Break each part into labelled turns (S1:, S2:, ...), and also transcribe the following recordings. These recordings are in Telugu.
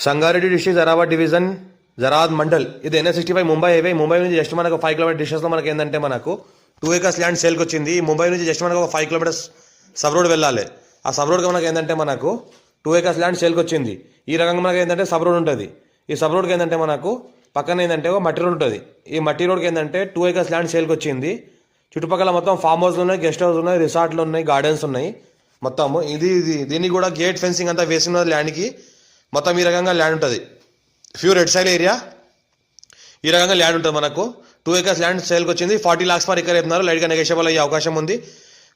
S1: సంగారెడ్డి డిస్ట్రిక్ట్ జరాబాద్ డివిజన్ జరాద్ మండల్ ఇది NH65 ముంబై హైవే. ముంబై నుంచి జస్ట్ మనకు 5 కిలోమీటర్ డిస్టెన్స్లో మనకి ఏంటంటే మనకు 2 acres ల్యాండ్ సేల్కి వచ్చింది. ముంబై నుంచి జస్ట్ మనకు ఒక 5 కిలోమీటర్స్ సబ్ రోడ్ వెళ్ళాలి. ఆ సబ్ రోడ్కి మనకి ఏంటంటే మనకు 2 acres ల్యాండ్ సేల్కి వచ్చింది. ఈ రకంగా మనకి ఏంటంటే సబ్ రోడ్ ఉంటుంది. ఈ సబ్ రోడ్కి ఏంటంటే మనకు పక్కన ఏంటంటే ఒక మట్టి రోడ్ ఉంటుంది. ఈ మట్టి రోడ్కి ఏంటంటే 2 acres ల్యాండ్ సేల్కి వచ్చింది. చుట్టుపక్కల మొత్తం ఫామ్ హౌస్లు ఉన్నాయి, గెస్ట్ హౌస్ ఉన్నాయి, రిసార్ట్లు ఉన్నాయి, గార్డెన్స్ ఉన్నాయి. మొత్తము దీన్ని కూడా గేట్ ఫెన్సింగ్ అంతా వేసిన ల్యాండ్కి మొత్తం ఈ రకంగా ల్యాండ్ ఉంటుంది. ప్యూర్ రెడ్ సైల్ ఏరియా ఈ రకంగా ల్యాండ్ ఉంటుంది. మనకు 2 acres ల్యాండ్ సేల్కి వచ్చింది. 40 lakhs per acre చెప్తున్నారు. లైట్గా నెగోషియబుల్ అయ్యే అవకాశం ఉంది.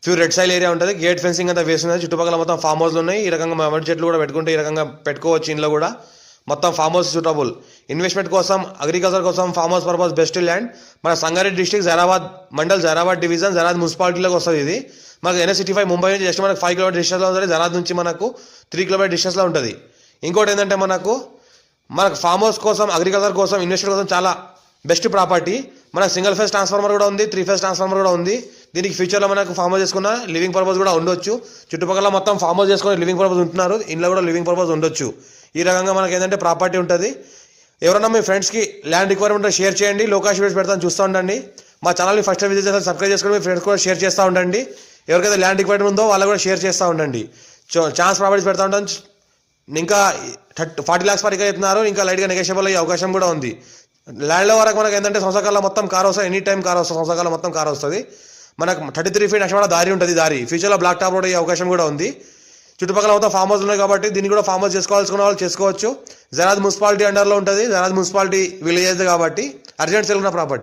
S1: ప్యూర్ రెడ్ సైల్ ఏరియా ఉంటుంది. గేట్ ఫెన్సింగ్ అంతా వేస్తున్నది. చుట్టుపక్కల మొత్తం ఫామ్ హౌస్లు ఉన్నాయి. ఈ రకంగా మామిడి చెట్లు కూడా పెట్టుకుంటే ఈ రకంగా పెట్టుకోవచ్చు. ఇంట్లో కూడా మొత్తం ఫామ్ హౌస్ సూటబుల్. ఇన్వెస్ట్మెంట్ కోసం, అగ్రికల్చర్ కోసం farm house purpose best land. మన సంగారెడ్డి డిస్ట్రిక్ట్ జరాబాద్ మండల్, జరాబాద్ డివిజన్, జరాద్ మున్సిపాలిటీలోకి వస్తుంది. ఇది మనకు NH65 ముంబై నుంచి జస్ట్ మనకు 5 కిలోమీటర్ డిస్టెన్స్లో ఉంటుంది. జరాద్ నుంచి మనకు 3 కిలోమీటర్ డిస్టెన్స్లో ఉంటుంది. ఇంకోటి ఏంటంటే మనకు ఫామ్ హౌస్ కోసం, అగ్రికల్చర్ కోసం, ఇన్వెస్ట్మెంట్ కోసం చాలా బెస్ట్ ప్రాపర్టీ. మనకు సింగిల్ ఫేజ్ ట్రాన్స్ఫార్మర్ కూడా ఉంది, 3 phase ట్రాన్స్ఫార్మర్ కూడా ఉంది. దీనికి ఫ్యూచర్లో మనకు ఫామ్ హౌస్ చేసుకున్న లివింగ్ పర్పస్ కూడా ఉండొచ్చు. చుట్టుపక్కల మొత్తం ఫామ్ హౌస్ చేసుకుని లివింగ్ పర్పస్ ఉంటున్నారు. ఇంట్లో కూడా లివింగ్ పర్పస్ ఉండొచ్చు. ఈ రకంగా మనకి ఏంటంటే ప్రాపర్టీ ఉంటుంది. ఎవరైనా మీ ఫ్రెండ్స్కి ల్యాండ్ రిక్వైర్మెంట్ షేర్ చేయండి. లోకాష్ వీడియోస్ పెడతాను, చూస్తూ ఉండండి. మా ఛానల్ని ఫస్ట్ విజిట్ చేస్తే సబ్స్క్రైబ్ చేసుకుని మీ ఫ్రెండ్స్ కూడా షేర్ చేస్తూ ఉండండి. ఎవరికైతే ల్యాండ్ రిక్వైర్మెంట్ ఉందో వాళ్ళకు కూడా షేర్ చేస్తూ ఉండండి. ఛాన్స్ ప్రాపర్టీస్ పెడతా ఉంటాను. ఇంకా 40 lakhs per acre చెప్తున్నారు. ఇంకా లైట్గా నెగోషియబుల్ అయ్యే అవకాశం కూడా ఉంది. ల్యాండ్లో వరకు మనకు ఏంటంటే సంవత్సరాల మొత్తం కార్ వస్తుంది. ఎనీ టైం కార్ వస్తుంది. సంవత్సరాల మొత్తం కార్ వస్తుంది. మనకు 33 feet అక్షరాల దారి ఉంటుంది. దారి ఫ్యూచర్లో బ్లాక్ టాప్ రోడ్ అయ్యే అవకాశం కూడా ఉంది. చుట్టుపక్కల మొత్తం ఫామ్ హౌస్ ఉన్నాయి కాబట్టి దీన్ని కూడా ఫామ్ హౌస్ చేసుకోవాల్సుకున్న వాళ్ళు చేసుకోవచ్చు. జరాద్ మున్సిపాలిటీ అండర్లో ఉంటుంది. జరాద్ మున్సిపాలిటీ విలేజ్ కాబట్టి అర్జెంట్ సేల్ ఉన్న ప్రాపర్టీ.